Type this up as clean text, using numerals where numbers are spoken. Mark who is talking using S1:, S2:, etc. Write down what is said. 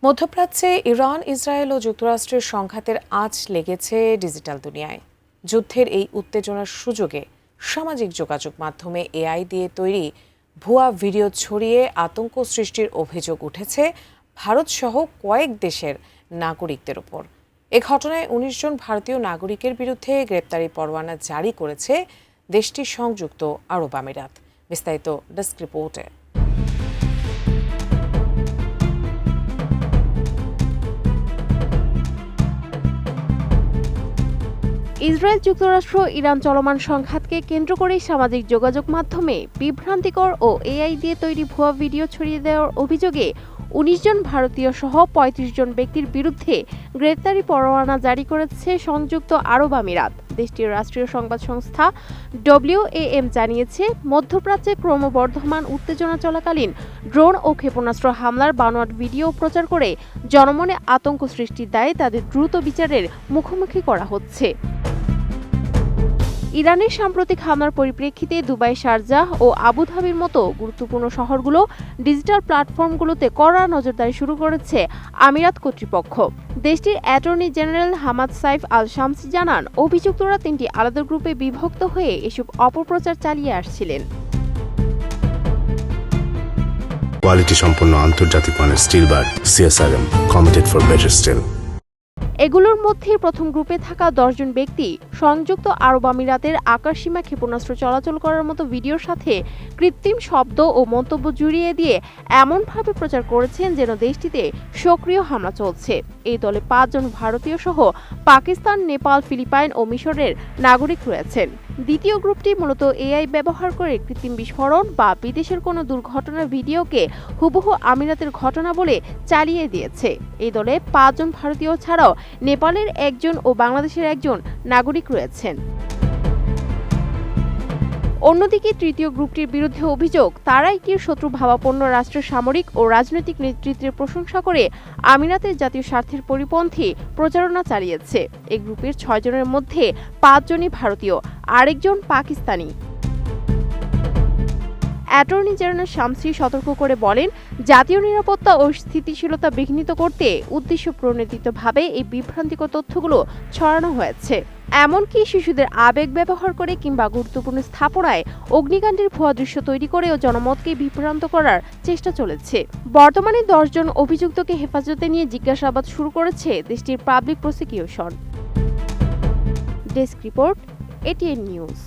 S1: মধ্যপ্রাচ্যে Iran, Israel ও যুক্তরাষ্ট্রের সংঘাতের আঁচ লেগেছে ডিজিটাল দুনিয়ায়। যুদ্ধের এই উত্তেজনার সুযোগে সামাজিক যোগাযোগ মাধ্যমে এআই দিয়ে তৈরি ভুয়া ভিডিও ছড়িয়ে আতঙ্ক সৃষ্টির অভিযোগ উঠেছে ভারতসহ কয়েক দেশের নাগরিকদের ওপর। এ ঘটনায় ১৯ জন ভারতীয় নাগরিকের বিরুদ্ধে গ্রেপ্তারি পরোয়ানা জারি করেছে দেশটির সংযুক্ত আরব আমিরাত। বিস্তারিত ডেস্ক রিপোর্টে।
S2: ইসরায়েল যুক্তরাষ্ট্র ইরান চলমান সংঘাতকে কেন্দ্র করে সামাজিক যোগাযোগ মাধ্যমে বিভ্রান্তিকর ও এআই দিয়ে তৈরি ভুয়া ভিডিও ছড়িয়ে দেওয়ার অভিযোগে ১৯ জন ভারতীয় সহ ৩৫ জন ব্যক্তির বিরুদ্ধে গ্রেপ্তারি পরোয়ানা জারি করেছে সংযুক্ত আরব আমিরাত। দেশটির রাষ্ট্রীয় সংবাদ সংস্থা WAM জানিয়েছে, মধ্যপ্রাচ্যে ক্রমবর্ধমান উত্তেজনা চলাকালীন ড্রোন ও ক্ষেপণাস্ত্র হামলার বানোয়াট ভিডিও প্রচার করে জনমনে আতঙ্ক সৃষ্টির দায়ে তাদের দ্রুত বিচারের মুখোমুখি করা হচ্ছে। ইরানের সাম্প্রতিক হামলার পরিপ্রেক্ষিতে দুবাই, শারজাহ ও আবুধাবির মতো গুরুত্বপূর্ণ শহরগুলো ডিজিটাল প্ল্যাটফর্মগুলোতে কড়া নজরদারি শুরু করেছে আমিরাত কর্তৃপক্ষ। দেশটির অ্যাটর্নি জেনারেল হামাদ সাইফ আল শামসি জানান, অভিযুক্তরা ৩টি আলাদা গ্রুপে বিভক্ত হয়ে এসব অপপ্রচার চালিয়ে আসছিলেন।
S3: কোয়ালিটি সম্পন্ন আন্তর্জাতিক মানের still bar CSRM, committed for better still.
S2: এগুলোর মধ্যে প্রথম গ্রুপে থাকা ১০ জন ব্যক্তি সংযুক্ত আরব আমিরাতের আকাশসীমা ক্ষেপণাস্ত্র চলাচল করার মতো ভিডিওর সাথে কৃত্রিম শব্দ ও মন্তব্য জুড়িয়ে দিয়ে এমনভাবে প্রচার করেছেন যেন দেশটিতে সক্রিয় হামলা চলছে। এই দলে ৫ জন ভারতীয় সহ পাকিস্তান, নেপাল, ফিলিপাইন ও মিশরের নাগরিক রয়েছেন। দ্বিতীয় গ্রুপটি মূলত এআই ব্যবহার করে কৃত্রিম বিস্ফোরণ বা বিদেশের কোনো দুর্ঘটনার ভিডিওকে হুবহু আমিরাতের ঘটনা বলে চালিয়ে দিয়েছে। এই দলে ৫ জন ভারতীয় ছাড়াও নেপালের একজন ও বাংলাদেশের একজন নাগরিক রয়েছেন। অন্যদিকে তৃতীয় গ্রুপটির বিরুদ্ধে অভিযোগ, তারাই কি শত্রুভাবাপন্ন রাষ্ট্রের সামরিক ও রাজনৈতিক নেতৃত্বের প্রশংসা করে আমিরাতের জাতীয় স্বার্থের পরিপন্থী প্রচারণা চালিয়েছে। এই গ্রুপের ৬ জনের মধ্যে ৫ জনই ভারতীয়, আরেকজন পাকিস্তানি। অ্যাটর্নি জেনারেল শামসি সতর্ক করে বলেন, জাতীয় নিরাপত্তা ও স্থিতিশীলতা বিঘ্নিত করতে উদ্দেশ্য প্রণোদিতভাবে এই বিভ্রান্তিকর তথ্যগুলো ছড়ানো হয়েছে। এমনকি শিশুদের আবেগ ব্যবহার করে কিংবা গুরুত্বপূর্ণ স্থাপনায় অগ্নিকাণ্ডের ভুয়া দৃশ্য তৈরি করেও জনমতকে বিভ্রান্ত করার চেষ্টা চলেছে। বর্তমানে ১০ জন অভিযুক্তকে হেফাজতে নিয়ে জিজ্ঞাসাবাদ শুরু করেছে দেশটির public prosecution. Desk report, ATN news.